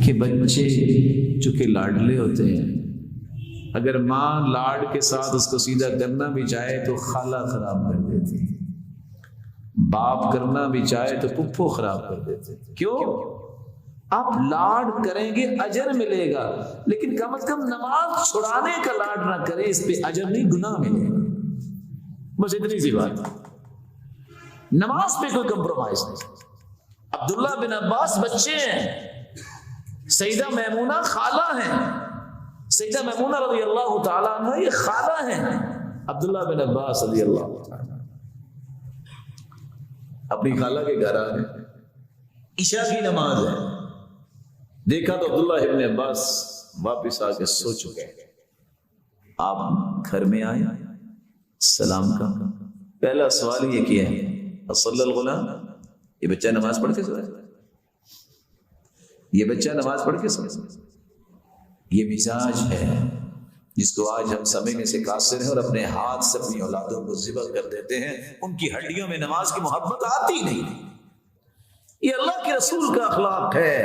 کہ بچے چونکہ لاڈلے ہوتے ہیں، اگر ماں لاڈ کے ساتھ اس کو سیدھا کرنا بھی چاہے تو خالہ خراب کر دیتی، باپ کرنا بھی چاہے تو پھپھو خراب کر دیتے۔ کیوں؟ آپ لاڈ کریں گے اجر ملے گا، لیکن کم از کم نماز چھڑانے کا لاڈ نہ کریں، اس پہ اجر نہیں گناہ ملے گا۔ بس اتنی سی بات، نماز پہ کوئی کمپرومائز نہیں۔ عبداللہ بن عباس بچے ہیں، سیدہ میمونہ خالہ ہیں، سیدہ میمونہ رضی اللہ تعالیٰ عنہ یہ خالہ ہیں عبداللہ بن عباس رضی اللہ تعالیٰ، اپنی خالہ کے گھر آ گئے، عشاء کی نماز ہے، دیکھا تو عبداللہ ابن عباس واپس آ کے سو چکے ہیں۔ آپ گھر میں آئے، سلام کا پہلا سوال یہ کیا ہے، اصلی الغلام، یہ بچہ نماز پڑھ کے سویا، یہ بچہ نماز پڑھ کے سویا۔ یہ مزاج ہے جس کو آج ہم سمجھنے سے قاصر ہیں اور اپنے ہاتھ سے اپنی اولادوں کو ذبح کر دیتے ہیں، ان کی ہڈیوں میں نماز کی محبت آتی نہیں۔ یہ اللہ کے رسول کا اخلاق ہے،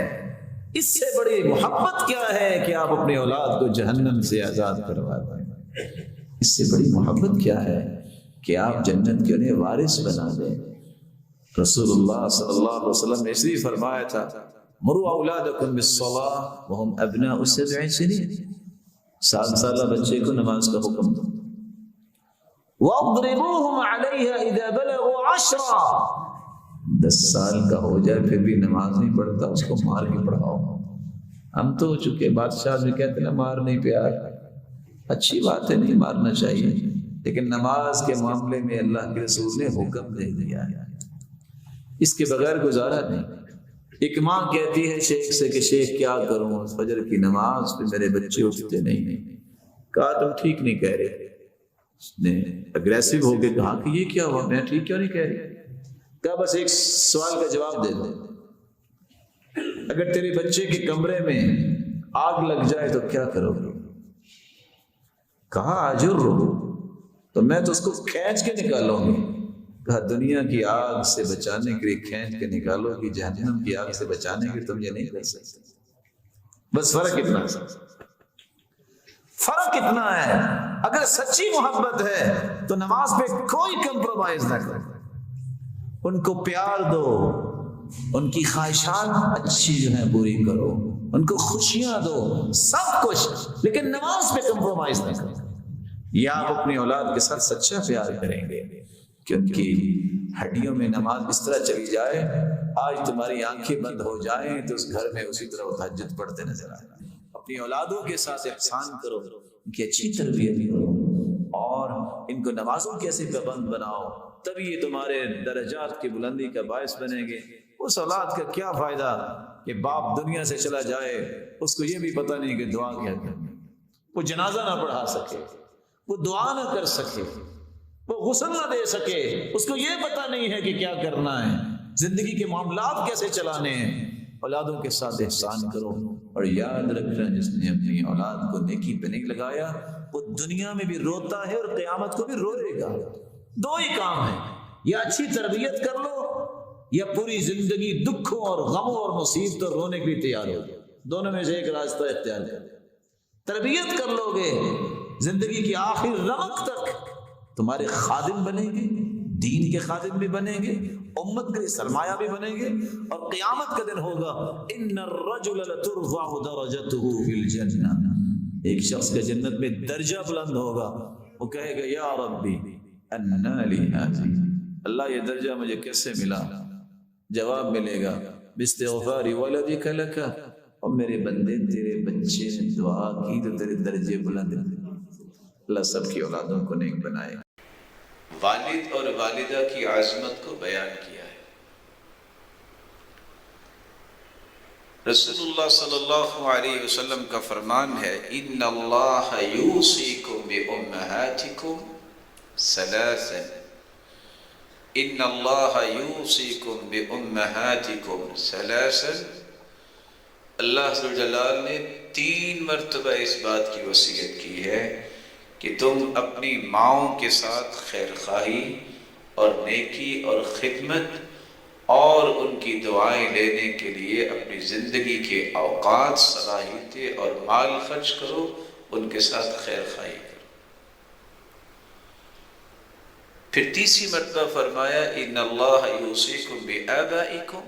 اس سے بڑی محبت کیا ہے کہ آپ اپنے اولاد کو جہنم سے آزاد کروا دیں، اس سے بڑی محبت کیا ہے کہ آپ جنت کے انہیں وارث بنا دیں۔ رسول اللہ صلی اللہ علیہ وسلم نے اس لیے فرمایا تھا، مروا اولادکم بالصلاۃ وهم ابناء 7 سنین، 7 سالہ بچے کو نماز کا حکم دو، واضربوهم علیہا اذا بلغوا 10، 10 سال کا ہو جائے پھر بھی نماز نہیں پڑھتا اس کو مار کے پڑھاؤ۔ ہم تو ہو چکے بادشاہ بھی کہتے ہیں مار نہیں پیار، اچھی بات ہے، نہیں مارنا چاہیے، لیکن نماز کے معاملے میں اللہ کے رسول نے حکم دے دیا ہے، اس کے بغیر گزارا نہیں۔ ایک ماں کہتی ہے شیخ سے کہ شیخ کیا کروں، فجر کی نماز پہ میرے بچے اٹھتے نہیں۔ کہا تم ٹھیک نہیں کہہ رہے، اس نے اگریسو ہو کے کہا کہ یہ کیا ہوا، میں ٹھیک کیوں نہیں کہہ رہی؟ کہا بس ایک سوال کا جواب دے دو، اگر تیرے بچے کے کمرے میں آگ لگ جائے تو کیا کرو گے؟ کہا اجر رہو، تو میں تو اس کو کھینچ کے نکالوں گی۔ کہا دنیا کی آگ سے بچانے کے لیے کھینچ کے نکالو گی، جہنم کی آگ سے بچانے کے لیے تم یہ نہیں کر سکتے۔ بس فرق اتنا ہے، فرق اتنا ہے۔ اگر سچی محبت ہے تو نماز پہ کوئی کمپرومائز نہ کرو، ان کو پیار دو، ان کی خواہشات اچھی جو ہیں پوری کرو، ان کو خوشیاں دو، سب کچھ، لیکن نماز پہ کمپرومائز نہ کرو۔ یا آپ اپنی اولاد کے ساتھ سچا پیار کریں گے کہ ان کی ہڈیوں میں نماز اس طرح چلی جائے، آج تمہاری آنکھیں بند ہو جائیں تو اس گھر میں اسی طرح وہ تہجد پڑھتے نظر آئے۔ اپنی اولادوں کے ساتھ احسان کرو، ان کی اچھی تربیت کرو اور ان کو نمازوں کے ایسے پابند بناؤ، تبھی یہ تمہارے درجات کی بلندی کا باعث بنیں گے۔ اس اولاد کا کیا فائدہ کہ باپ دنیا سے چلا جائے، اس کو یہ بھی پتہ نہیں کہ دعا کیا کرنا، وہ جنازہ نہ پڑھا سکے، وہ دعا نہ کر سکے، وہ غسل نہ دے سکے، اس کو یہ پتہ نہیں ہے کہ کیا کرنا ہے، زندگی کے معاملات کیسے چلانے ہیں۔ اولادوں کے ساتھ احسان کرو اور یاد رکھنا جس نے اپنی اولاد کو نیکی پہ نہیں لگایا وہ دنیا میں بھی روتا ہے اور قیامت کو بھی روئے گا۔ دو ہی کام ہیں، یا اچھی تربیت کر لو یا پوری زندگی دکھوں اور غموں اور مصیبتوں رونے کے لیے تیار ہو جاؤ، دونوں میں سے ایک راستہ اختیار کرو۔ تربیت کر لو گے زندگی کی آخر رمق تک تمہارے خادم بنیں گے، دین کے خادم بھی بنیں گے، امت کے سرمایہ بھی بنیں گے، اور قیامت کا دن ہوگا ان الرجل لترفع درجته فی الجنہ، ایک شخص کا جنت میں درجہ بلند ہوگا، وہ کہے گا یا ربی انا لی ھذہ، اللہ یہ درجہ مجھے کیسے ملا؟ جواب ملے گا باستغفار ولدک لک، اور میرے بندے تیرے بچے نے دعا کی تو تیرے درجے بلند۔ اللہ سب کی اولادوں کو نیک بنائے۔ والد اور والدہ کی عظمت کو بیان کیا ہے۔ رسول اللہ صلی اللہ علیہ وسلم کا فرمان ہے ان اللہ یوصیکم بامہاتکم ثلاثا، ان اللہ یوصیکم بامہاتکم ثلاثا، اللہ ذو الجلال نے 3 مرتبہ اس بات کی وصیت کی ہے کہ تم اپنی ماؤں کے ساتھ خیر خواہی اور نیکی اور خدمت اور ان کی دعائیں لینے کے لیے اپنی زندگی کے اوقات، صلاحیتیں اور مال خرچ کرو، ان کے ساتھ خیر خواہی کرو۔ پھر تیسری مرتبہ فرمایا ان اللہ یوصیکم بآبائکم،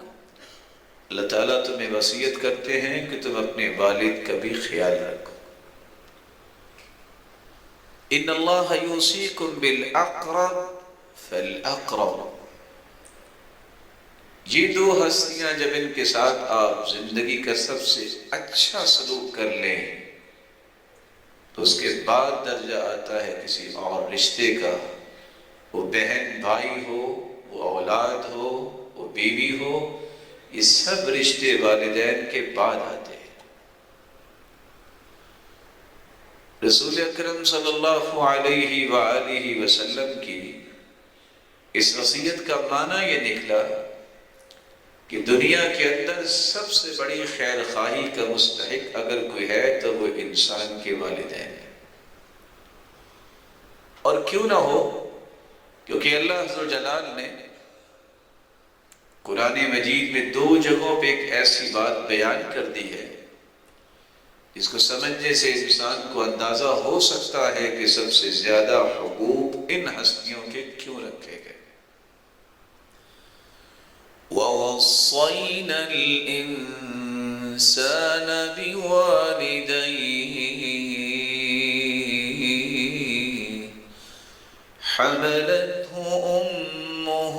اللہ تعالیٰ تمہیں وصیت کرتے ہیں کہ تم اپنے والد کا بھی خیال رکھو۔ ان اللہ یوصیکم بالاقرب فالاقرب، یہ دو ہستیاں جب ان کے ساتھ آپ زندگی کا سب سے اچھا سلوک کر لیں تو اس کے بعد درجہ آتا ہے کسی اور رشتے کا، وہ بہن بھائی ہو، وہ اولاد ہو، وہ بیوی ہو، یہ سب رشتے والدین کے بعد آتے ہیں۔ رسول اکرم صلی اللہ علیہ وآلہ وسلم کی اس وصیت کا معنی یہ نکلا کہ دنیا کے اندر سب سے بڑی خیر خواہی کا مستحق اگر کوئی ہے تو وہ انسان کے والدین ہیں۔ اور کیوں نہ ہو، کیونکہ اللہ عز و جلال نے قرآن مجید میں 2 جگہوں پہ ایک ایسی بات بیان کر دی ہے جس کو سمجھنے سے انسان کو اندازہ ہو سکتا ہے کہ سب سے زیادہ حقوق ان ہستیوں کے کیوں رکھے گئے۔ وَوَصَّيْنَا الْإِنسَانَ بِوَالِدَيْهِ حَمَلَتْهُ أُمُّهُ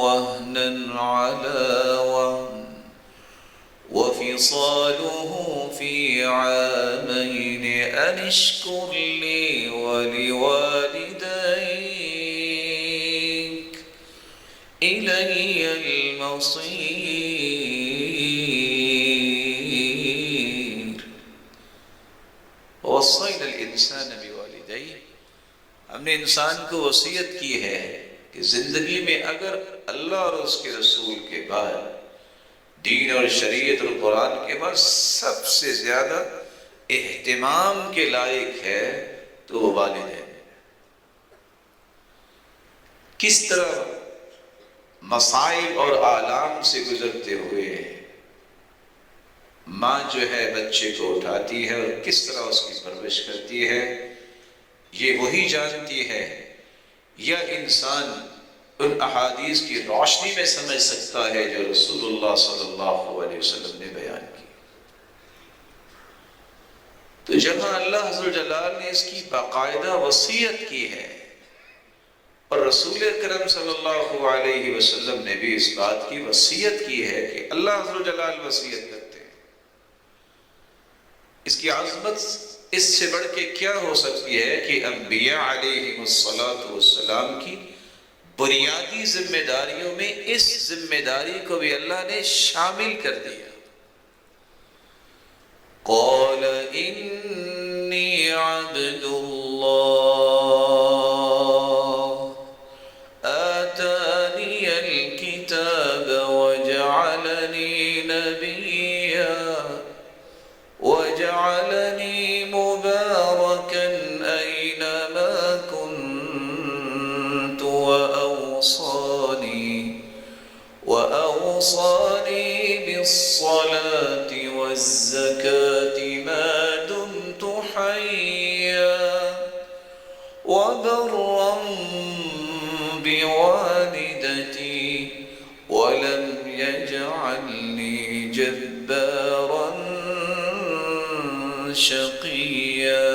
وَهْنًا عَلَى وَهْنٍ وَفِصَالُهُ فِي عَامَيْنِ أَنِ اشْكُرْ لِي وَلِوَالِدَيْكَ إِلَيَّ الْمَصِيرُ۔ وَوَصَّيْنَا الْإِنسَانَ بِوَالِدَيْهِ، ہم نے انسان کو وصیت کی ہے کہ زندگی میں اگر اللہ اور اس کے رسول کے بعد، دین اور شریعت اور قرآن کے بعد سب سے زیادہ اہتمام کے لائق ہے تو وہ والدین۔ کس طرح مصائب اور آلام سے گزرتے ہوئے ماں جو ہے بچے کو اٹھاتی ہے اور کس طرح اس کی پرورش کرتی ہے، یہ وہی جانتی ہے، یا انسان ان احادیث کی روشنی میں سمجھ سکتا ہے جو رسول اللہ صلی اللہ علیہ وسلم نے بیان کی۔ تو جہاں اللہ عز و جلال نے اس کی باقاعدہ وصیت کی ہے اور رسول اکرم صلی اللہ علیہ وسلم نے بھی اس بات کی وصیت کی ہے کہ اللہ عز و جلال وصیت کرتے ہیں، اس کی عظمت اس سے بڑھ کے کیا ہو سکتی ہے کہ انبیاء علیہم السلام کی بنیادی ذمہ داریوں میں اس ذمہ داری کو بھی اللہ نے شامل کر دیا۔ قال انی عبد اللہ آتانی الکتاب وجعلنی نبیا وجعلنی مبارکا اینما كنت وأوصاني بالصلاة والزكاة ما دمت حيا وبرا بوالدتي ولم يجعلني جبارا شقيا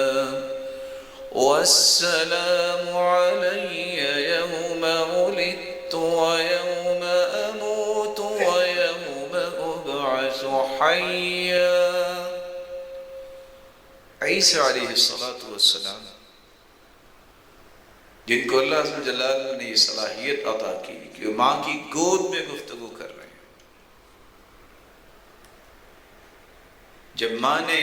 والسلام علي يوم ولدت ويوم أموت ويوم أبعث حيا۔ عیسیٰ علیہ السلام جن کو اللہ عز و جلال نے یہ صلاحیت عطا کی کہ وہ ماں کی گود میں گفتگو کر رہے ہیں، جب ماں نے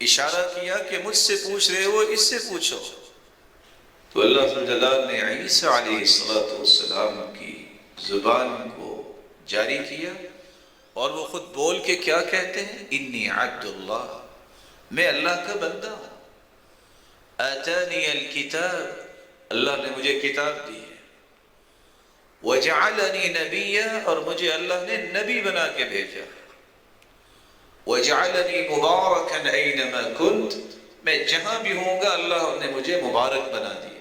اشارہ کیا کہ مجھ سے پوچھ رہے ہو اس سے پوچھو، تو اللہ عز و جلال نے عیسیٰ علیہ السلام کی زبان کو جاری کیا اور وہ خود بول کے کیا کہتے ہیں؟ انی عبد اللہ، میں اللہ کا بندہ ہوں، آتانی الکتاب، اللہ نے مجھے کتاب دی ہے، وجعلنی نبیا، اور مجھے اللہ نے نبی بنا کے بھیجا، وجعلنی مبارکا اینما کنت، میں جہاں بھی ہوں گا اللہ نے مجھے مبارک بنا دیا،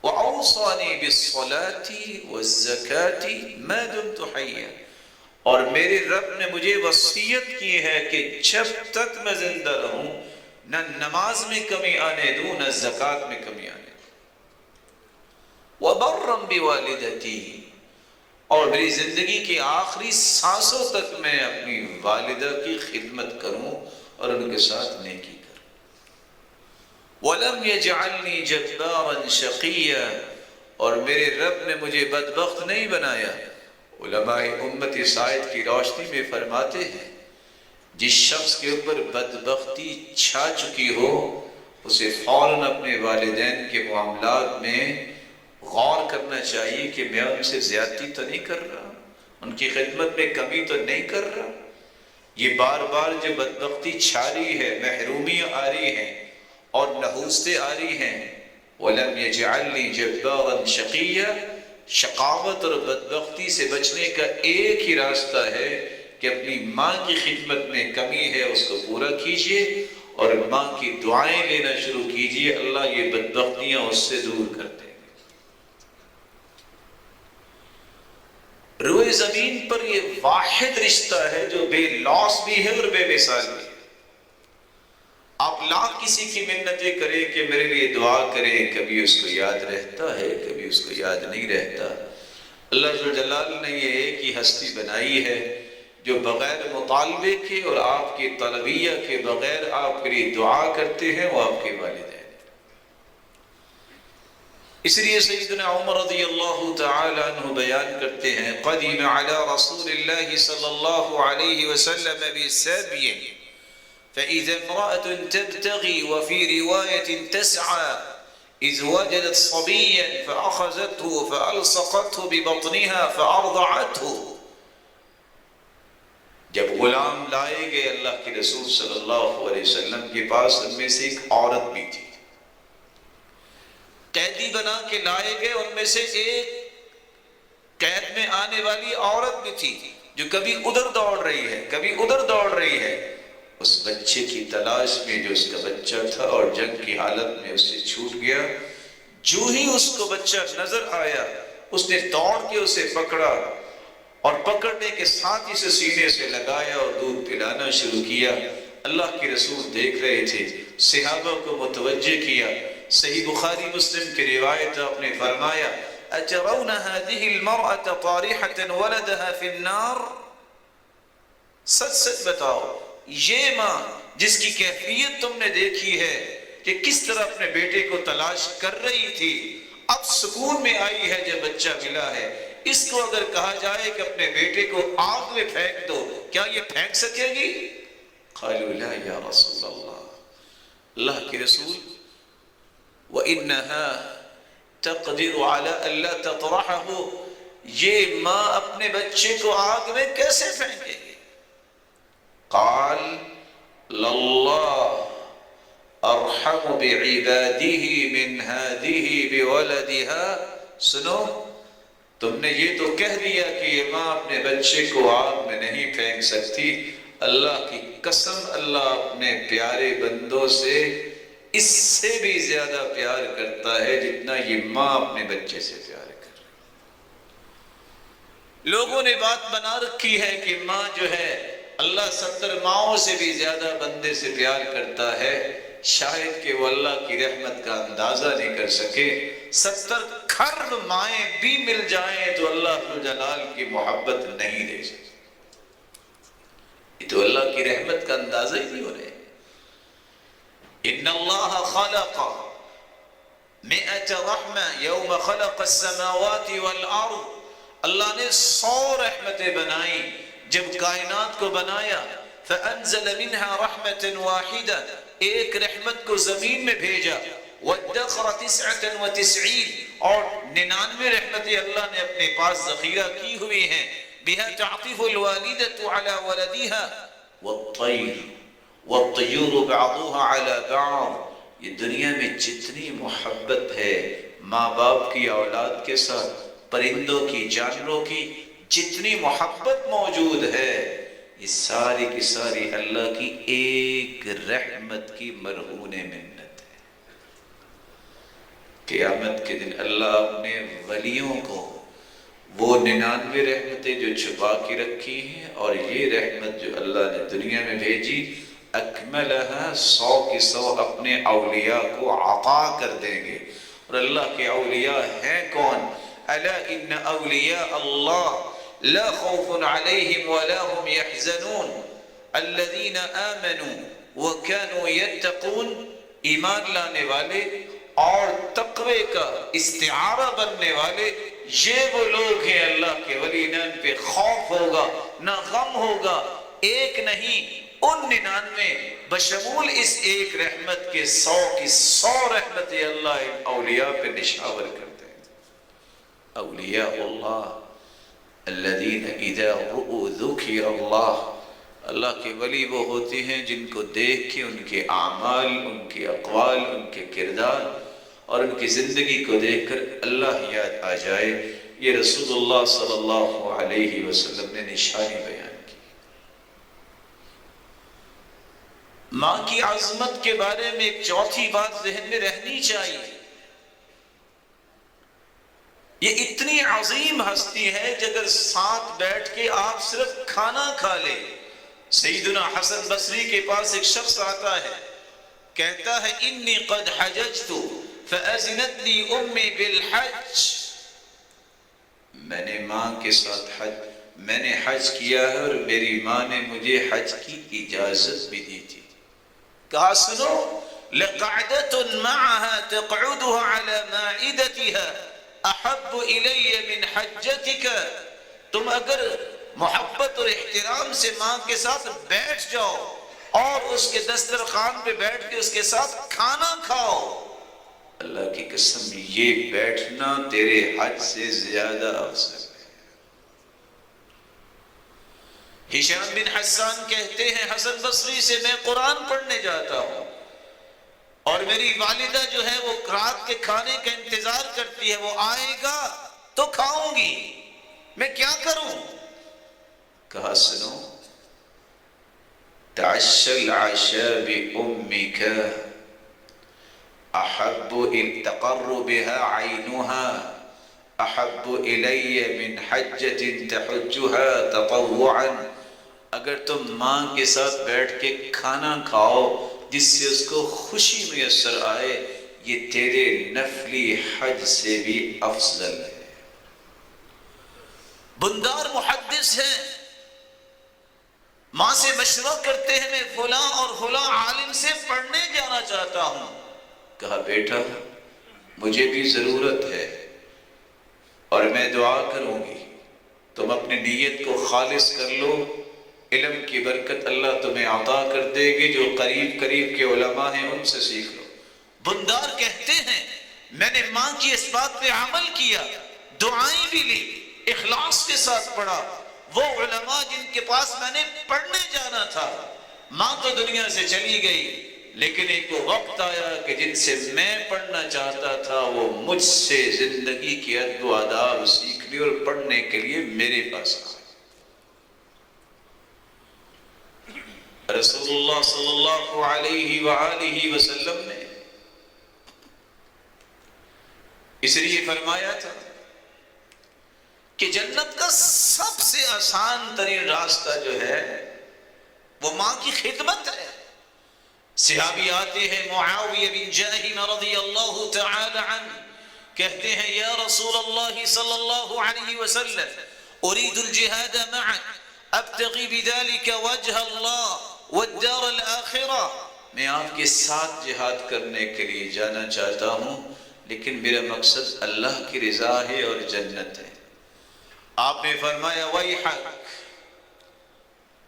وأوصاني بالصلاة والزكاة ما دمت حيا، اور میرے رب نے مجھے وصیت کی ہے کہ جب تک میں زندہ رہوں نہ نماز میں کمی آنے دوں نہ زکوٰۃ میں کمی آنے دوں، وبرا بوالدتی، اور میری زندگی کی آخری سانسوں تک میں اپنی والدہ کی خدمت کروں اور ان کے ساتھ نیکی کروں، وَلَمْ يَجْعَلْنِي جَبَّارًا شَقِيًّا، اور میرے رب نے مجھے بدبخت نہیں بنایا۔ علماء امت سائد کی روشنی میں فرماتے ہیں جس شخص کے اوپر بدبختی چھا چکی ہو اسے فوراً اپنے والدین کے معاملات میں غور کرنا چاہیے کہ میں ان سے زیادتی تو نہیں کر رہا، ان کی خدمت میں کمی تو نہیں کر رہا۔ یہ بار بار جو بدبختی چھا رہی ہے، محرومیاں آ رہی ہیں اور نحوستیں آ رہی ہیں، وَلَمْ يَجْعَلْنِي جَبَّارًا شَقِيًّا، شقاوت اور بدبختی سے بچنے کا ایک ہی راستہ ہے کہ اپنی ماں کی خدمت میں کمی ہے اس کو پورا کیجئے اور ماں کی دعائیں لینا شروع کیجئے، اللہ یہ بدبختیاں اس سے دور کر دیں گے۔ روئے زمین پر یہ واحد رشتہ ہے جو بے لوث بھی ہے اور بے مثال بھی ہے۔ آپ لاکھ کسی کی منتیں کریں کہ میرے لیے دعا کریں، کبھی اس کو یاد رہتا ہے کبھی اس کو یاد نہیں رہتا۔ اللہ جل جلالہ نے یہ ایک ہی ہستی بنائی ہے جو بغیر مطالبے کے اور آپ کی طلبیہ کے بغیر آپ کے لیے دعا کرتے ہیں، وہ آپ کے والدین۔ اس لیے سیدنا عمر رضی اللہ تعالی عنہ بیان کرتے ہیں قدم علی رسول اللہ صلی اللہ علیہ وسلم بسابی فإذا امرأة تبتغي وفي رواية تسعى إذ وجدت صبيا فأخذته فألصقته ببطنها فأرضعته، جب غلام لائے گئے اللہ کے رسول صلی اللہ علیہ وسلم کے پاس، ان میں سے ایک عورت بھی تھی، قیدی بنا کے لائے گئے، ان میں سے ایک قید میں آنے والی عورت بھی تھی جو کبھی ادھر دوڑ رہی ہے کبھی ادھر دوڑ رہی ہے، اس بچے کی تلاش میں جو اس کا بچہ تھا اور جنگ کی حالت میں اس سے چھوٹ گیا۔ جو ہی اس کو بچہ نظر آیا اس نے دوڑ کے اسے پکڑا اور پکڑنے کے ساتھ ہی اسے سینے سے لگایا اور دودھ پلانا شروع کیا۔ اللہ کے رسول دیکھ رہے تھے، صحابہ کو متوجہ کیا۔ صحیح بخاری مسلم کی روایت آپ نے فرمایا أَتَرَوْنَ هَذِهِ الْمَرْأَةَ طَارِحَةً وَلَدَهَا فِي النَّارِ، سچ سچ بتاؤ یہ ماں جس کی کیفیت تم نے دیکھی ہے کہ کس طرح اپنے بیٹے کو تلاش کر رہی تھی، اب سکون میں آئی ہے جب بچہ ملا ہے، اس کو اگر کہا جائے کہ اپنے بیٹے کو آگ میں پھینک دو، کیا یہ پھینک سکے گی؟ قالوا لا یا رسول اللہ، اللہ کے رسول وَإِنَّهَا تَقْدِرُ عَلَىٰ أَلَّا تَطْرَحَهُ، یہ ماں اپنے بچے کو آگ میں کیسے پھینکے گی؟ قال لَاللَّهُ ارحم بعباده من هذه بولدها، سنو تم نے یہ تو کہہ دیا کہ یہ ماں اپنے بچے کو آگ میں نہیں پھینک سکتی، اللہ کی قسم اللہ اپنے پیارے بندوں سے اس سے بھی زیادہ پیار کرتا ہے جتنا یہ ماں اپنے بچے سے پیار کر رہی۔ لوگوں نے بات بنا رکھی ہے کہ ماں جو ہے اللہ 70 ماؤں سے بھی زیادہ بندے سے پیار کرتا ہے، شاید کہ وہ اللہ کی رحمت کا اندازہ نہیں کر سکے۔ 70 کھرب مائیں بھی مل جائیں تو اللہ جلال کی محبت نہیں دے سکتے، یہ تو اللہ کی رحمت کا اندازہ ہی نہیں ہو رہے۔ ان اللہ خلق 100 رحمہ یوم خلق السماوات والارض، اللہ نے 100 رحمتیں بنائیں جب کائنات کو بنایا۔ فانزل منها رحمة واحدة، ایک رحمت کو زمین میں بھیجا۔ وادخر 99 اور 99 رحمتیں اللہ نے اپنے پاس ذخیرہ کی ہوئی ہیں۔ بها تعطف الوالدة على ولدها والطيور بعضها على بعض، یہ دنیا میں جتنی محبت ہے ماں باپ کی اولاد کے ساتھ، پرندوں کی، جانوروں کی جتنی محبت موجود ہے، یہ ساری کی ساری اللہ کی ایک رحمت کی مرہون منت ہے۔ قیامت کے دن اللہ اپنے ولیوں کو وہ 99 رحمتیں جو چھپا کے رکھی ہیں اور یہ رحمت جو اللہ نے دنیا میں بھیجی، اکملہا 100 کی 100 اپنے اولیاء کو عطا کر دیں گے۔ اور اللہ کے اولیاء ہیں کون؟ الا ان اولیاء اللہ لا خوف علیہم ولا هم يحزنون الذین آمنوا وكانوا يتقون، ایمان لانے والے اور تقوی کا استعارہ بننے والے، یہ وہ لوگ ہیں اللہ کے ولی، نہ ان پہ خوف ہوگا نہ غم ہوگا۔ ایک نہیں، ان 99 بشمول اس ایک رحمت کے 100 کی 100 رحمتیں اللہ ان اولیاء پہ نشاور کرتے ہیں۔ اولیاء اللہ الذین اذا رؤوا ذکر اللہ، اللہ کے ولی وہ ہوتے ہیں جن کو دیکھ کے ان کے اعمال، ان کے اقوال، ان کے کردار اور ان کی زندگی کو دیکھ کر اللہ یاد آ جائے۔ یہ رسول اللہ صلی اللہ علیہ وسلم نے نشانی بیان کی۔ ماں کی عظمت کے بارے میں ایک چوتھی بات ذہن میں رہنی چاہیے۔ یہ اتنی عظیم ہستی ہے کہ اگر ساتھ بیٹھ کے آپ صرف کھانا کھا لیں، سیدنا حسن بصری کے پاس ایک شخص آتا ہے، کہتا ہے انی قد حججت فأذنت لی امی بالحج، میں نے ماں کے ساتھ میں نے حج کیا ہے اور میری ماں نے مجھے حج کی اجازت بھی دی تھی۔ کہا سنو، لقعدۃ معها تقعدها على مائدتها احب الی من حجتک، تم اگر محبت اور احترام سے ماں کے ساتھ بیٹھ جاؤ اور اس کے دسترخوان پہ بیٹھ کے اس کے ساتھ کھانا کھاؤ، اللہ کی قسم یہ بیٹھنا تیرے حج سے زیادہ افضل ہے۔ ہشام بن حسان کہتے ہیں حسن بصری سے میں قرآن پڑھنے جاتا ہوں اور میری والدہ جو ہے وہ رات کے کھانے کا انتظار کرتی ہے، وہ آئے گا تو کھاؤں گی، میں کیا کروں؟ کہا سنو، تعشى العشاء بأمك احب تقر بها عينها احب الي من حجة تحجها تطوعا، اگر تم ماں کے ساتھ بیٹھ کے کھانا کھاؤ جس سے اس کو خوشی میسر آئے، یہ تیرے نفلی حج سے بھی افضل ہے۔ بندار محدث ہے، ماں سے مشورہ کرتے ہیں میں فلاں اور فلاں عالم سے پڑھنے جانا چاہتا ہوں۔ کہا بیٹا مجھے بھی ضرورت ہے اور میں دعا کروں گی، تم اپنی نیت کو خالص کر لو، علم کی برکت اللہ تمہیں عطا کر دے گی، جو قریب کے علماء ہیں ان سے سیکھ لو۔ بندار کہتے ہیں میں نے ماں کی اس بات پہ عمل کیا، دعائیں بھی لی، اخلاص کے ساتھ پڑھا، وہ علماء جن کے پاس میں نے پڑھنے جانا تھا، ماں تو دنیا سے چلی گئی، لیکن ایک وقت آیا کہ جن سے میں پڑھنا چاہتا تھا وہ مجھ سے زندگی کے ادب و آداب سیکھ لی اور پڑھنے کے لیے میرے پاس آئے۔ رسول اللہ صلی اللہ علیہ وآلہ وسلم نے اس لیے فرمایا تھا کہ جنت کا سب سے آسان ترین راستہ جو ہے وہ ماں کی خدمت ہے۔ صحابی آتے ہیں معاویہ بن جاہم رضی اللہ تعالی عنہ، کہتے ہیں یا رسول اللہ صلی اللہ علیہ وسلم اريد الجهاد معك ابتغي بذلك وجه الله والدار الآخرہ، میں آپ کے ساتھ جہاد کرنے کے لیے جانا چاہتا ہوں لیکن میرا مقصد اللہ کی رضا ہے اور جنت ہے۔ آپ نے فرمایا ویحک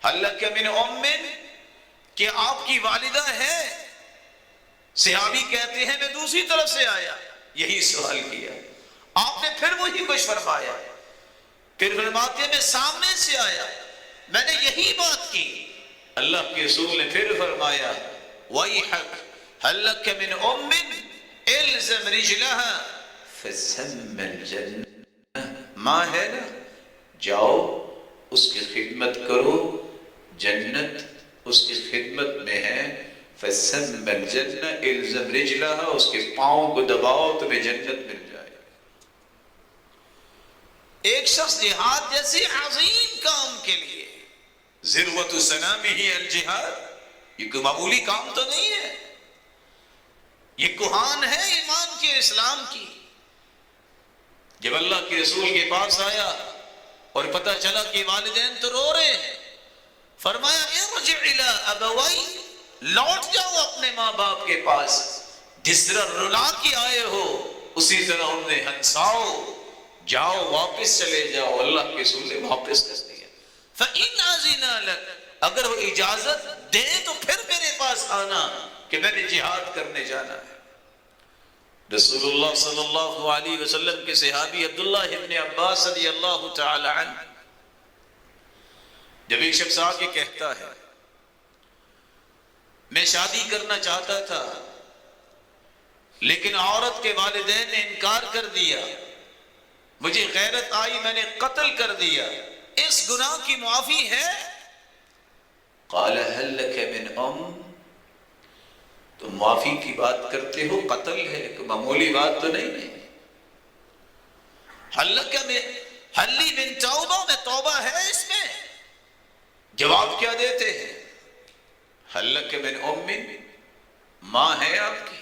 هل لك من ام، کہ آپ کی والدہ ہے؟ صحابی کہتے ہیں میں دوسری طرف سے آیا، یہی سوال کیا، آپ نے پھر وہی کچھ فرمایا، پھر فرماتے ہیں میں سامنے سے آیا، میں نے یہی بات کی، اللہ کے رسول نے پھر فرمایا وَيْحَكْ هَلْ لَكَ مِنْ أُمٍّ إِلْزَمْ رِجْلَهَا فسم الجنہ، ماں ہے نا، جاؤ اس کی خدمت کرو، جنت اس کی خدمت میں ہے، فسم الجنہ الزم رجلہا، اس کے پاؤں کو دباؤ تمہیں جنت مل جائے۔ ایک شخص جہاد جیسے عظیم کام کے لیے، ذروۃ سنامہ الجہاد، یہ کوئی معمولی کام تو نہیں ہے، یہ کوہان ہے ایمان کے، اسلام کی۔ جب اللہ کے رسول کے پاس آیا اور پتہ چلا کہ والدین تو رو رہے ہیں، فرمایا ارجع الی ابوی، لوٹ جاؤ اپنے ماں باپ کے پاس، جس طرح رلا کے آئے ہو اسی طرح انہیں ہنساؤ، جاؤ واپس چلے جاؤ۔ اللہ کے رسول نے واپس کر دیا۔ فإن أذن لك، اگر وہ اجازت دے تو پھر میرے پاس آنا کہ میں نے جہاد کرنے جانا ہے۔ رسول اللہ صلی اللہ علیہ وسلم کے صحابی عبداللہ ابن عباس رضی اللہ تعالی عنہ، جب ایک شخص آ کے کہتا ہے میں شادی کرنا چاہتا تھا لیکن عورت کے والدین نے انکار کر دیا، مجھے غیرت آئی، میں نے قتل کر دیا، اس گناہ کی معافی ہے؟ قال هل لك من ام، تم معافی کی بات کرتے ہو، قتل ہے، کوئی معمولی بات تو نہیں ہے۔ هل لی من توبہ، میں توبہ ہے اس میں؟ جواب کیا دیتے ہیں؟ هل لك من ام، ماں ہے آپ کی؟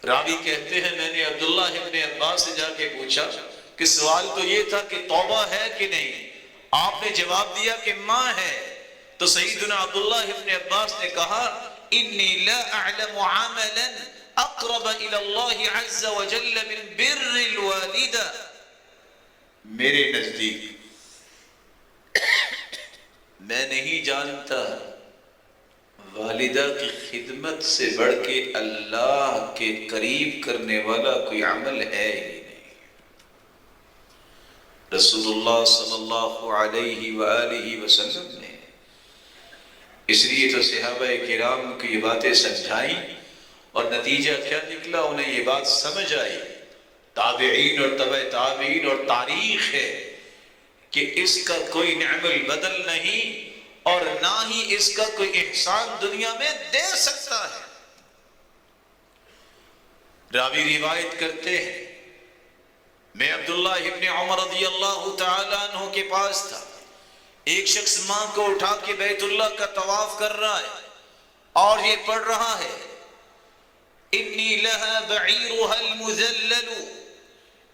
راوی کہتے ہیں میں نے عبداللہ ابن عباس سے جا کے پوچھا کہ سوال تو یہ تھا کہ توبہ ہے کہ نہیں، آپ نے جواب دیا کہ ماں ہے، تو سیدنا عبداللہ ابن عباس نے کہا انی لا اعلم عملا اقرب الى اللہ عز وجل من بر الوالدہ، میرے نزدیک میں نہیں جانتا والدہ کی خدمت سے بڑھ کے اللہ کے قریب کرنے والا کوئی عمل ہے ہی نہیں۔ رسول اللہ صلی اللہ علیہ وآلہ وسلم نے اس لیے تو صحابہ کرام کو یہ باتیں سمجھائیں، اور نتیجہ کیا نکلا؟ انہیں یہ بات سمجھ آئی، تابعین اور تبع تابعین اور تاریخ ہے کہ اس کا کوئی نعم البدل نہیں اور نہ ہی اس کا کوئی احسان دنیا میں دے سکتا ہے۔ راوی روایت کرتے ہیں میں عبداللہ ابن عمر رضی اللہ تعالیٰ عنہ کے پاس تھا، ایک شخص ماں کو اٹھا کے بیت اللہ کا طواف کر رہا ہے اور یہ پڑھ رہا ہے انی لہا بعیرها المذلل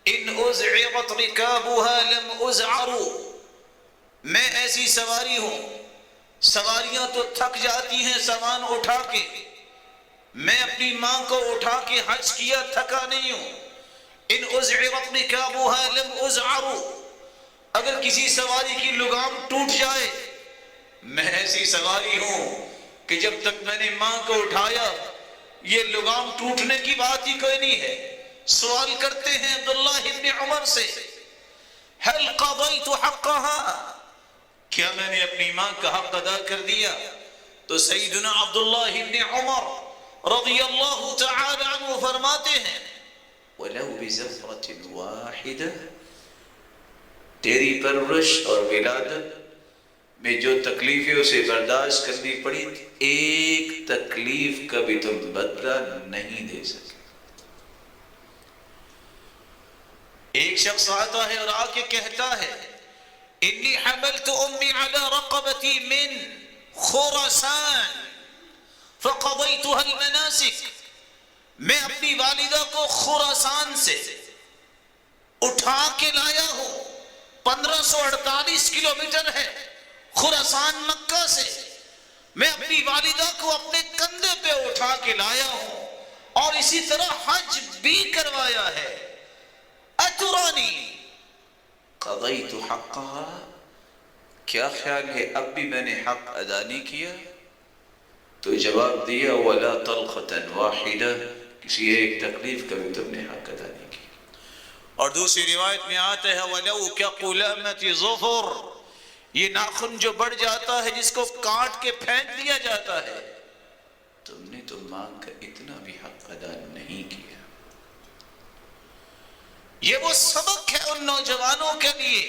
ان ازعرت رکابها لم ازعروا، میں ایسی سواری ہوں، سواریاں تو تھک جاتی ہیں سامان اٹھا کے، میں اپنی ماں کو اٹھا کے حج کیا، تھکا نہیں ہوں۔ ان ازعرت رکابها لم ازعروا، اگر کسی سواری کی لگام ٹوٹ جائے، میں ایسی سواری ہوں کہ جب تک میں نے ماں کو اٹھایا یہ لگام ٹوٹنے کی بات ہی کوئی نہیں ہے۔ سوال کرتے ہیں عبداللہ ابن عمر سے هل قضیت حقها، کیا میں نے اپنی ماں کا حق ادا کر دیا؟ تو سیدنا عبداللہ ابن عمر رضی اللہ تعالی عنہ فرماتے ہیں وَلَوْ بِزَفْرَةٍ وَاحِدَةٍ، تیری پرورش اور ولادت میں جو تکلیفیں اسے برداشت کرنی پڑی، ایک تکلیف کا بھی تم بدلہ نہیں دے سکے۔ ایک شخص آتا ہے اور آ کے کہتا ہے انی حملت امی علی رقبتی من خراسان فقضیتها المناسک، میں اپنی والدہ کو خراسان سے اٹھا کے لایا ہوں، 1548 کلومیٹر ہے خراسان مکہ سے، میں اپنی والدہ کو اپنے کندھے پہ اٹھا کے لایا ہوں اور اسی طرح حج بھی کروایا ہے۔ اترانی قضیت حقها، کیا خیال ہے اب بھی میں نے حق ادا نہیں کیا؟ تو جواب دیا ولا طلقة واحدة، کسی ایک تکلیف کا بھی تم نے حق ادا نہیں کیا۔ اور دوسری روایت میں آتا ہے وَلَوْ كَقُلَامَةِ ظُفُرٍ، یہ ناخن جو بڑھ جاتا ہے جس کو کاٹ کے پھینک دیا جاتا ہے، تم نے تو ماں کا اتنا بھی حق ادا نہیں کیا۔ یہ وہ سبق ہے ان نوجوانوں کے لیے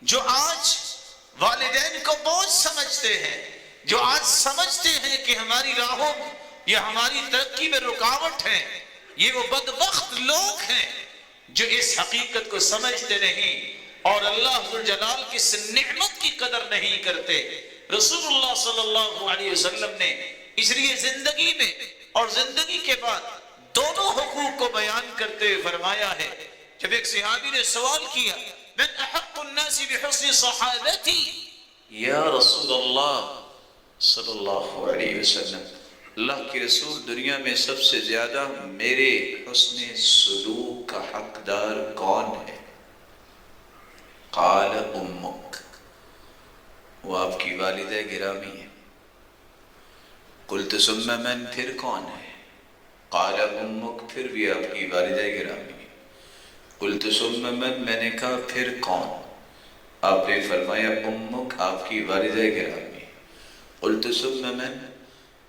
جو آج والدین کو بوجھ سمجھتے ہیں، جو آج سمجھتے ہیں کہ ہماری راہوں یا ہماری ترقی میں رکاوٹ ہے۔ یہ وہ بدبخت لوگ ہیں جو اس حقیقت کو سمجھتے نہیں اور اللہ ذوالجلال کی اس نعمت کی قدر نہیں کرتے۔ رسول اللہ صلی اللہ علیہ وسلم نے اس لیے زندگی میں اور زندگی کے بعد دونوں حقوق کو بیان کرتے ہوئے فرمایا ہے۔ جب ایک صحابی نے سوال کیا من احق الناس بحسن صحابتی یا رسول اللہ صلی اللہ علیہ وسلم، اللہ کے رسول دنیا میں سب سے زیادہ میرے حسن سلوک کا حقدار کون ہے؟ قال امک، وہ آپ کی والدہ گرامی ہے۔ قلت ثم من، پھر کون ہے؟ قال امک، پھر بھی آپ کی والدہ گرامی ہے۔ قلت ثم من، میں نے کہا پھر کون؟ آپ نے فرمایا امک، آپ کی والدہ گرامی ہے۔ قلت ثم من،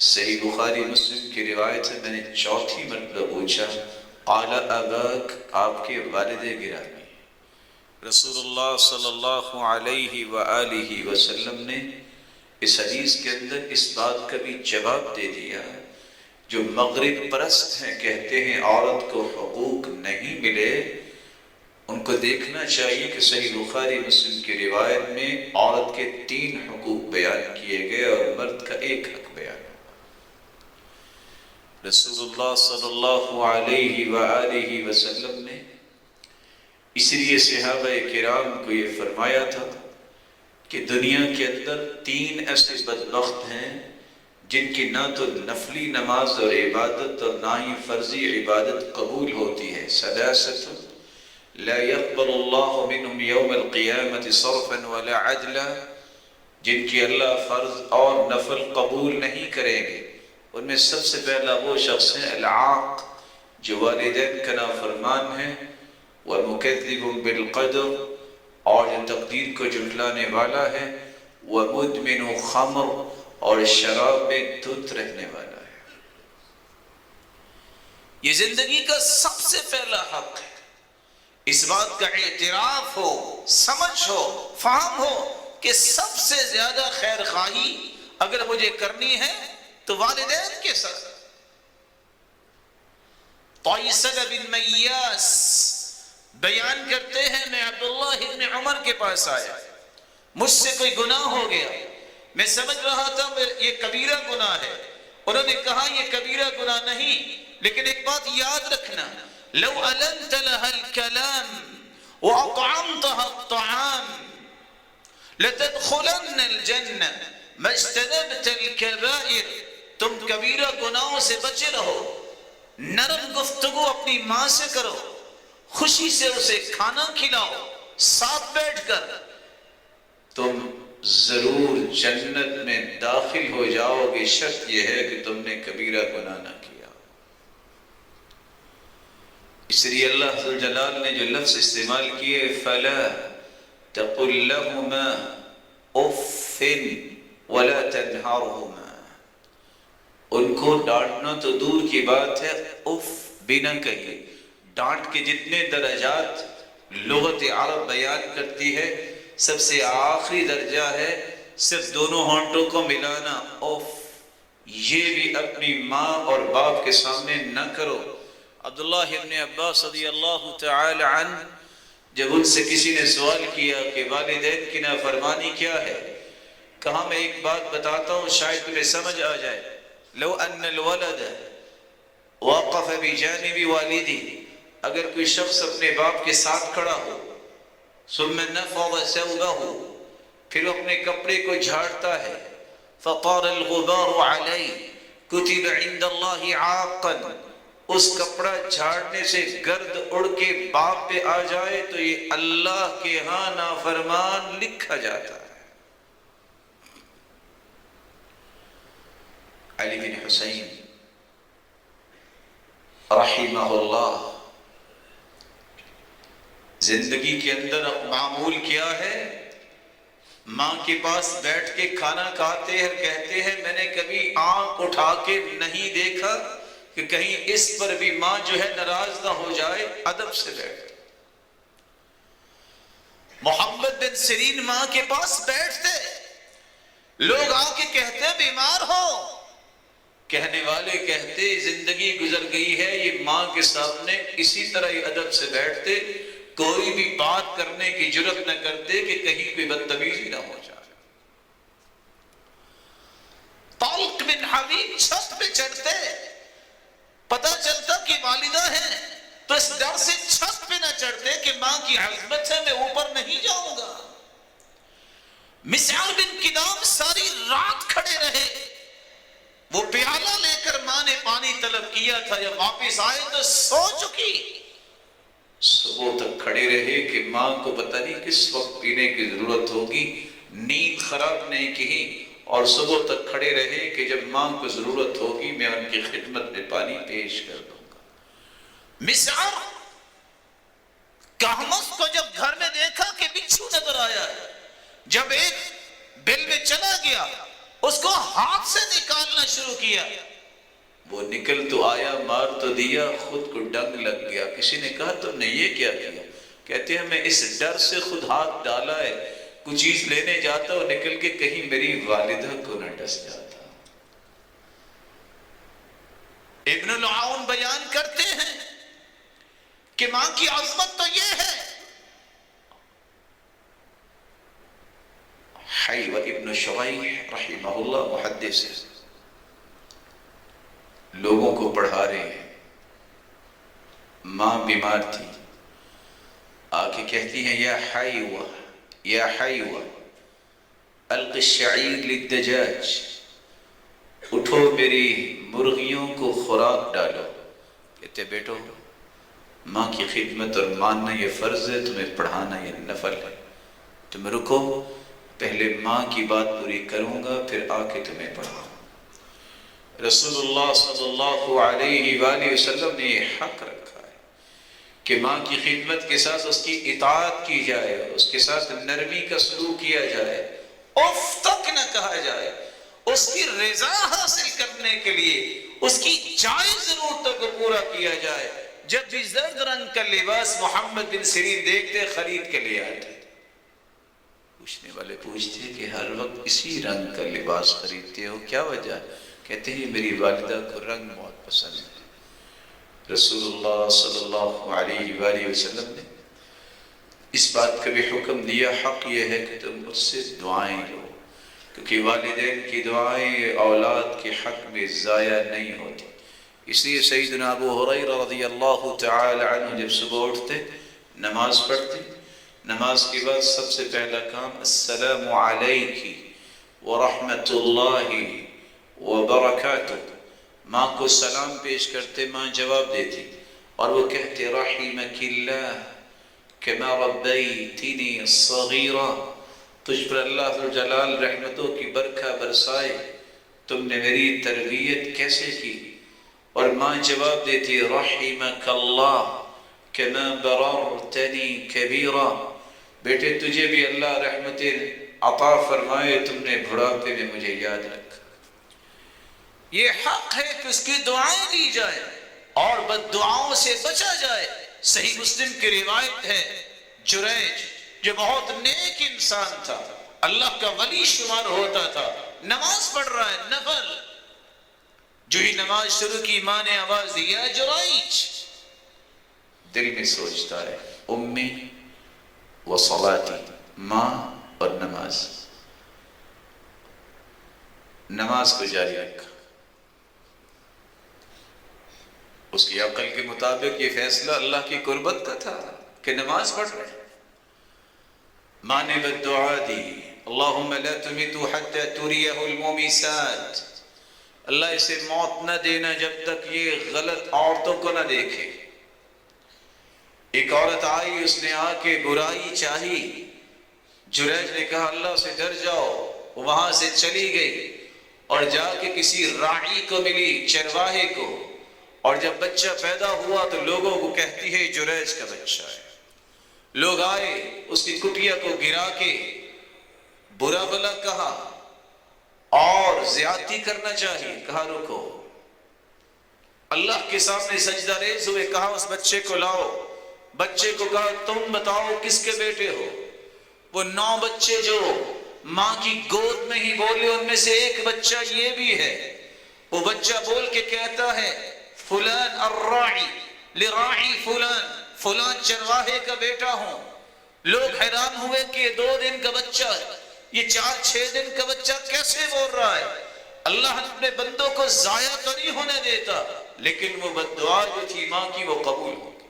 صحیح بخاری مسلم کی روایت سے میں نے چوتھی مرتبہ پوچھا قال اباک، آپ کے والد گرامی۔ رسول اللہ صلی اللہ علیہ وآلہ وسلم نے اس حدیث کے اندر اس بات کا بھی جواب دے دیا، جو مغرب پرست ہیں کہتے ہیں عورت کو حقوق نہیں ملے، ان کو دیکھنا چاہیے کہ صحیح بخاری مسلم کی روایت میں عورت کے 3 حقوق بیان کیے گئے اور مرد کا 1 حق بیان۔ رسول اللہ صلی اللہ علیہ وآلہ وسلم نے اس لیے صحابہ کرام کو یہ فرمایا تھا کہ دنیا کے اندر 3 ایسے بدبخت ہیں جن کی نہ تو نفلی نماز اور عبادت اور نہ ہی فرضی عبادت قبول ہوتی ہے۔ ثلاثۃ لا يقبل اللہ منہم یوم القیامت صرفا ولا عدلا، جن کی اللہ فرض اور نفل قبول نہیں کریں گے۔ ان میں سب سے پہلا وہ شخص ہے العاق، جو والدین کا نافرمان ہے، ومکذب بالقدر، اور جو تقدیر کو جھٹلانے والا ہے، ومدمن خمر، اور شراب میں دھت رہنے والا ہے۔ یہ زندگی کا سب سے پہلا حق ہے۔ اس بات کا اعتراف ہو، سمجھ ہو، فہم ہو کہ سب سے زیادہ خیر خواہی اگر مجھے کرنی ہے تو والدین کے ساتھ۔ طیسل بن میاس بیان کرتے ہیں میں عبداللہ ابن عمر کے پاس آیا، مجھ سے کوئی گناہ ہو گیا، میں سمجھ رہا تھا یہ کبیرہ گناہ ہے۔ انہوں نے کہا یہ کبیرہ گناہ نہیں، لیکن ایک بات یاد رکھنا، لو علنت لها الكلام واطعمتها الطعام لتدخلن الجنہ ما اجتنبت الكبائر، تم کبیرہ گناہوں سے بچے رہو، نرم گفتگو اپنی ماں سے کرو، خوشی سے اسے کھانا کھلاؤ، ساتھ بیٹھ کر، تم ضرور جنت میں داخل ہو جاؤ گے، شرط یہ ہے کہ تم نے کبیرہ گناہ نہ کیا۔ اس لیے اللہ ذوالجلال نے جو لفظ استعمال کیے فَلَا تَقُلْ لَهُمَا اُفٍّ وَلَا تَنْهَرْهُمَا، ان کو ڈانٹنا تو دور کی بات ہے، اف بھی نہ کہیے۔ ڈانٹ کے جتنے درجات لغت عرب بیان کرتی ہے، سب سے آخری درجہ ہے صرف دونوں ہونٹوں کو ملانا، اف۔ یہ بھی اپنی ماں اور باپ کے سامنے نہ کرو۔ عبداللہ ابن عباس رضی اللہ تعالی عنہ جب ان سے کسی نے سوال کیا کہ والدین کی نافرمانی کیا ہے، کہا میں ایک بات بتاتا ہوں شاید تمہیں سمجھ آ جائے، لو ان الولد وقف بجانب والدی، اگر کوئی شخص اپنے باپ کے ساتھ کھڑا ہو، ثم نفض ثوبه، پھر اپنے کپڑے کو جھاڑتا ہے، فطار الغبار علیہ کتب عند اللہ عاقا، اس کپڑا جھاڑنے سے گرد اڑ کے باپ پہ آ جائے تو یہ اللہ کے ہاں نافرمان لکھا جاتا ہے۔ علی بن حسین رحمہ اللہ، زندگی کے اندر معمول کیا ہے، ماں کے پاس بیٹھ کے کھانا کھاتے ہیں، کہتے ہیں میں نے کبھی آنکھ اٹھا کے نہیں دیکھا کہ کہیں اس پر بھی ماں جو ہے ناراض نہ ہو جائے، ادب سے بیٹھ۔ محمد بن سیرین ماں کے پاس بیٹھتے، لوگ آ کے کہتے بیمار ہو، کہنے والے کہتے زندگی گزر گئی ہے، یہ ماں کے سامنے اسی طرح ہی ادب سے بیٹھتے، کوئی بھی بات کرنے کی جرات نہ کرتے کہ کہیں کوئی بدتمیزی نہ ہو جائے۔ طلق بن حبیب چھت پہ چڑھتے، پتہ چلتا کہ والدہ ہیں تو اس ڈر سے چھت پہ نہ چڑھتے کہ ماں کی عظمت ہے، میں اوپر نہیں جاؤں گا۔ مسعر بن کدام ساری رات کھڑے رہے، وہ پیالہ لے کر ماں نے پانی طلب کیا تھا، جب واپس آئے تو سو چکی، صبح تک کھڑے رہے کہ ماں کو پتہ نہیں کس وقت پینے کی ضرورت ہوگی، نیند خراب نہیں کی، اور صبح تک کھڑے رہے کہ جب ماں کو ضرورت ہوگی میں ان کی خدمت میں پانی پیش کر دوں گا۔ مسعر کہمس کو جب گھر میں دیکھا کہ بچھو نظر آیا، جب ایک بل میں چلا گیا اس کو ہاتھ سے نکالنا شروع کیا، وہ نکل تو آیا، مار تو دیا، خود کو ڈنگ لگ گیا۔ کسی نے کہا تم نے یہ کیا کیا؟ کہتے ہیں میں اس ڈر سے خود ہاتھ ڈالا ہے، کچھ چیز لینے جاتا ہوں نکل کے کہیں میری والدہ کو نہ ڈس جاتا۔ ابن العون بیان کرتے ہیں کہ ماں کی عظمت تو یہ ہے۔ حیوہ ابن شریح رحمہ اللہ محدث لوگوں کو پڑھا رہے ہیں، ماں بیمار تھی، آ کے کہتی ہیں یا حیوہ یا حیوہ الق الشعیر للدجاج، اٹھو میری مرغیوں کو خوراک ڈالو۔ کہتے بیٹو ماں کی خدمت اور ماننا یہ فرض ہے، تمہیں پڑھانا یہ نفل ہے، تم رکو پہلے ماں کی بات پوری کروں گا پھر آ کے تمہیں پڑھاؤں۔ رسول اللہ صلی اللہ علیہ وآلہ وسلم نے یہ حق رکھا ہے کہ ماں کی خدمت کے ساتھ اس کی اطاعت کی جائے، اس کے ساتھ نرمی کا سلوک کیا جائے، اف تک نہ کہا جائے، اس کی رضا حاصل کرنے کے لیے اس کی جائز ضرورتوں کو پورا کیا جائے۔ جب بھی زرد رنگ کا لباس محمد بن سیرین دیکھتے خرید کے لے آتے، پوچھنے والے پوچھتے کہ ہر وقت اسی رنگ کا لباس خریدتے ہو، کیا وجہ؟ کہتے ہیں میری والدہ کو رنگ بہت پسند ہے۔ رسول اللہ صلی اللہ علیہ وآلہ وسلم نے اس بات کا بھی حکم دیا، حق یہ ہے کہ تم مجھ سے دعائیں لو، کیونکہ والدین کی دعائیں اولاد کے حق میں ضائع نہیں ہوتی۔ اس لیے سیدنا ابو ہریرہ رضی اللہ تعالی عنہ جب صبح اٹھتے نماز پڑھتے، نماز کے بعد سب سے پہلا کام السلام علیکی ورحمۃ اللہ وبرکاتہ، ماں کو سلام پیش کرتے، ماں جواب دیتی اور وہ کہتے رحمک اللہ کما ربیتنی صغیرا، تجھ پر اللہ ذوالجلال رحمتوں کی برکھا برسائے، تم نے میری تربیت کیسے کی؟ اور ماں جواب دیتی رحمک اللہ کما بررتنی کبیرا، بیٹے تجھے بھی اللہ رحمتیں عطا فرمائے، تم نے بڑھاپے میں مجھے یاد رکھا۔ یہ حق ہے کہ اس کی دعائیں دی جائے اور بد دعاؤں سے بچا جائے۔ صحیح مسلم کی روایت ہے، جریج جو بہت نیک انسان تھا، اللہ کا ولی شمار ہوتا تھا، نماز پڑھ رہا ہے نفل، جو ہی نماز شروع کی ماں نے آواز دی یا جریج، دل میں سوچتا ہے امی و صلاتی، ماں اور نماز، نماز کو جاری رکھا۔ اس کی عقل کے مطابق یہ فیصلہ اللہ کی قربت کا تھا کہ نماز پڑھ رہے۔ ماں نے بددعا دی اللہم لا تمیتو حتی تریہ المومیسات، اللہ اسے موت نہ دینا جب تک یہ غلط عورتوں کو نہ دیکھے۔ ایک عورت آئی، اس نے آ کے برائی چاہی، جریج نے کہا اللہ سے ڈر جاؤ، وہاں سے چلی گئی اور جا کے کسی راعی کو ملی، چرواہے کو، اور جب بچہ پیدا ہوا تو لوگوں کو کہتی ہے جریج کا بچہ ہے۔ لوگ آئے، اس کی کٹیا کو گرا کے برا بلا کہا اور زیادتی کرنا چاہیے، کہا رکو، اللہ کے سامنے سجدہ ریز ہوئے، کہا اس بچے کو لاؤ، بچے کو کہا تم بتاؤ کس کے بیٹے ہو؟ وہ 9 بچے جو ماں کی گود میں ہی بولے ان میں سے ایک بچہ یہ بھی ہے، وہ بچہ بول کے کہتا ہے فلان الراعی لراعی فلان، فلان چرواہے کا بیٹا ہوں۔ لوگ حیران ہوئے کہ یہ 2 دن کا بچہ، یہ 4-6 دن کا بچہ کیسے بول رہا ہے؟ اللہ اپنے بندوں کو ضائع تو نہیں ہونے دیتا، لیکن وہ بددعا جو تھی ماں کی وہ قبول ہو گئی۔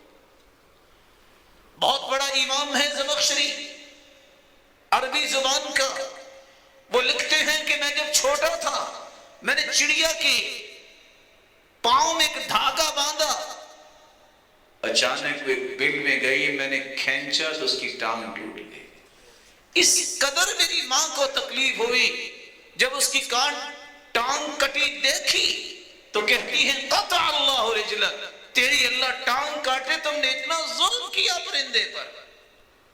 بہت بڑا امام ہے زمخشری عربی زبان کا، وہ لکھتے ہیں کہ میں جب چھوٹا تھا میں نے چڑیا کی پاؤں میں ایک دھاگا باندھا، اچانک وہ ایک بل میں گئی، میں نے کھینچا تو اس کی ٹانگ ٹوٹ گئی۔ اس قدر میری ماں کو تکلیف ہوئی، جب اس کی ٹانگ کٹی دیکھی تو کہتی ہے قطع اللہ رجلک، تیری اللہ ٹانگ کاٹے، تم نے اتنا ظلم کیا پرندے پر۔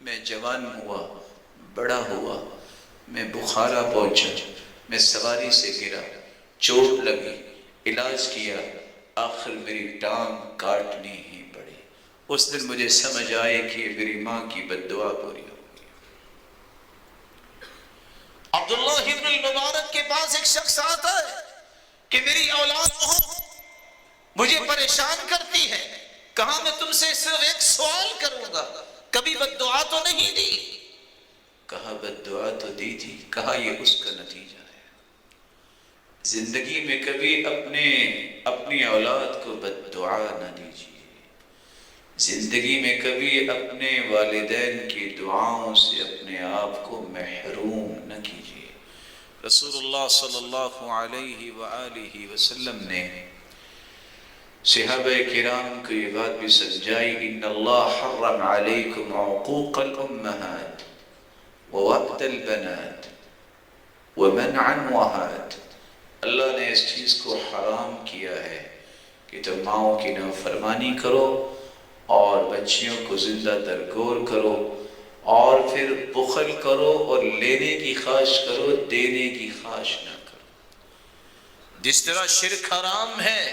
میں جوان ہوا، بڑا ہوا، میں بخارا پہنچا، میں سواری سے گرا، چوٹ لگی، علاج کیا، آخر میری ٹانگ کاٹنی ہی پڑی۔ اس دن مجھے سمجھ آئے کہ میری ماں کی بددعا پوری ہو گئی۔ عبداللہ ابن المبارک کے پاس ایک شخص آتا ہے کہ میری اولاد مجھے پریشان کرتی ہے، کہا میں تم سے صرف ایک سوال کروں گا، کبھی بددعا تو نہیں دی؟ کہا بددعا تو دی تھی۔ کہا یہ اس کا نتیجہ ہے، زندگی میں کبھی اپنی اولاد کو بددعا نہ دیجیے، زندگی میں کبھی اپنے والدین کی دعاؤں سے اپنے آپ کو محروم نہ کیجیے۔ رسول اللہ صلی اللہ علیہ وآلہ وسلم نے صحابہ کرام کو یہ بات بھی سمجھائی، ان اللہ حرم علیکم عقوق الامہات ووقت البنات ومنع الوہات۔ اللہ نے اس چیز کو حرام کیا ہے کہ تم ماؤں کی نافرمانی کرو اور بچیوں کو زندہ درگور کرو اور پھر بخل کرو اور لینے کی خواہش کرو، دینے کی خواہش نہ کرو۔ جس طرح شرک حرام ہے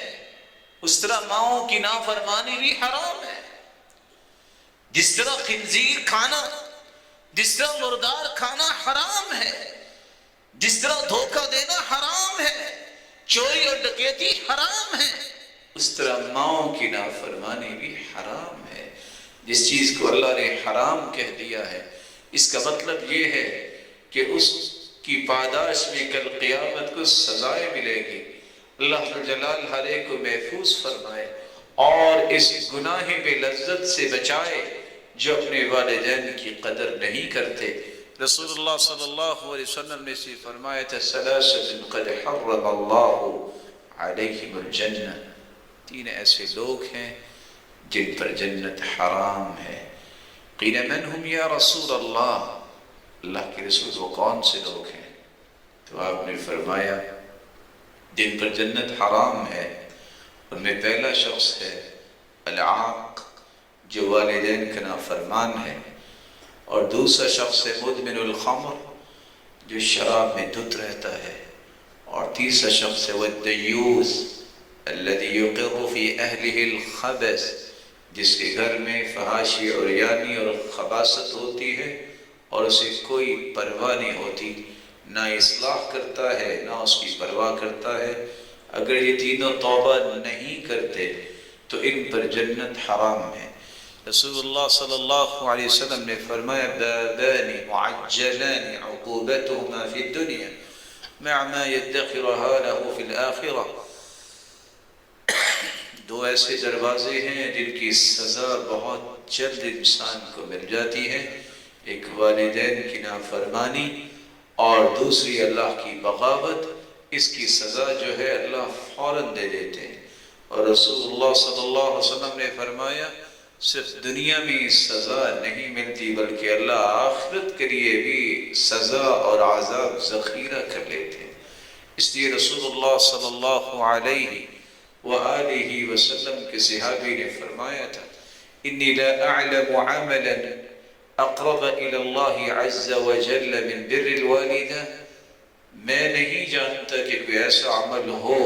اس طرح ماؤں کی نافرمانی بھی حرام ہے۔ جس طرح خنزیر کھانا، جس طرح مردار کھانا حرام ہے، جس طرح دھوکہ دینا حرام ہے، چوری اور ڈکیتی حرام ہے، اس طرح ماؤں کی نافرمانی بھی حرام ہے۔ جس چیز کو اللہ نے حرام کہہ دیا ہے، اس کا مطلب یہ ہے کہ اس کی پاداش میں کل قیامت کو سزائیں ملے گی۔ اللہ جلال ہر ایک کو محفوظ فرمائے اور اس گناہ بے لذت سے بچائے جو اپنے والدین کی قدر نہیں کرتے۔ رسول اللہ صلی اللہ علیہ وسلم نے سے فرمایا تھا ثلاثۃ قد حرم اللہ علیہم الجنہ، 3 ایسے لوگ ہیں جن پر جنت حرام ہے۔ قیل من ہم یا رسول اللہ، اللہ کے رسول وہ کون سے لوگ ہیں؟ تو آپ نے فرمایا جن پر جنت حرام ہے ان میں پہلا شخص ہے العاق، جو والدین کا نافرمان ہے، اور دوسرا شخص ہے مدمن الخمر، جو شراب میں دھت رہتا ہے، اور تیسرا شخص ہے والدیوث الذي يقر في اهله الخبث، جس کے گھر میں فحاشی اور عریانی اور خباثت ہوتی ہے اور اسے کوئی پرواہ نہیں ہوتی، نہ اصلاح کرتا ہے نہ اس کی پرواہ کرتا ہے۔ اگر یہ تینوں توبہ نہیں کرتے تو ان پر جنت حرام ہے۔ رسول اللہ صلی اللہ علیہ وسلم نے فرمایا بابان معجلان عقوبتهما فی الدنیا مع ما يدخرها له فی الآخرہ، 2 ایسے دروازے ہیں جن کی سزا بہت جلد انسان کو مل جاتی ہے، ایک والدین کی نافرمانی اور دوسری اللہ کی بغاوت۔ اس کی سزا جو ہے اللہ فوراً دے دیتے ہیں، اور رسول اللہ صلی اللہ علیہ وسلم نے فرمایا صرف دنیا میں سزا نہیں ملتی بلکہ اللہ آخرت کے لیے بھی سزا اور عذاب ذخیرہ کر لیتے ہیں۔ اس لیے رسول اللہ صلی اللہ علیہ وآلہ وسلم کے صحابی نے فرمایا تھا انی لا اعلم عملا اقرب الى اللہ عز وجل من بر الوالدہ، میں نہیں جانتا کہ کوئی ایسا عمل ہو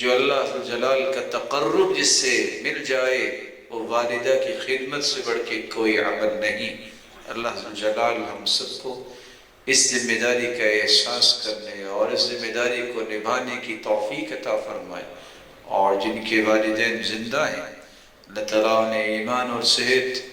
جو اللہ جلال کا تقرب جس سے مل جائے، وہ والدہ کی خدمت سے بڑھ کے کوئی عمل نہیں۔ اللہ ذوالجلال ہم سب کو اس ذمہ داری کا احساس کرنے اور اس ذمہ داری کو نبھانے کی توفیق عطا فرمائے، اور جن کے والدین زندہ ہیں اللہ تعالیٰ انہیں ایمان اور صحت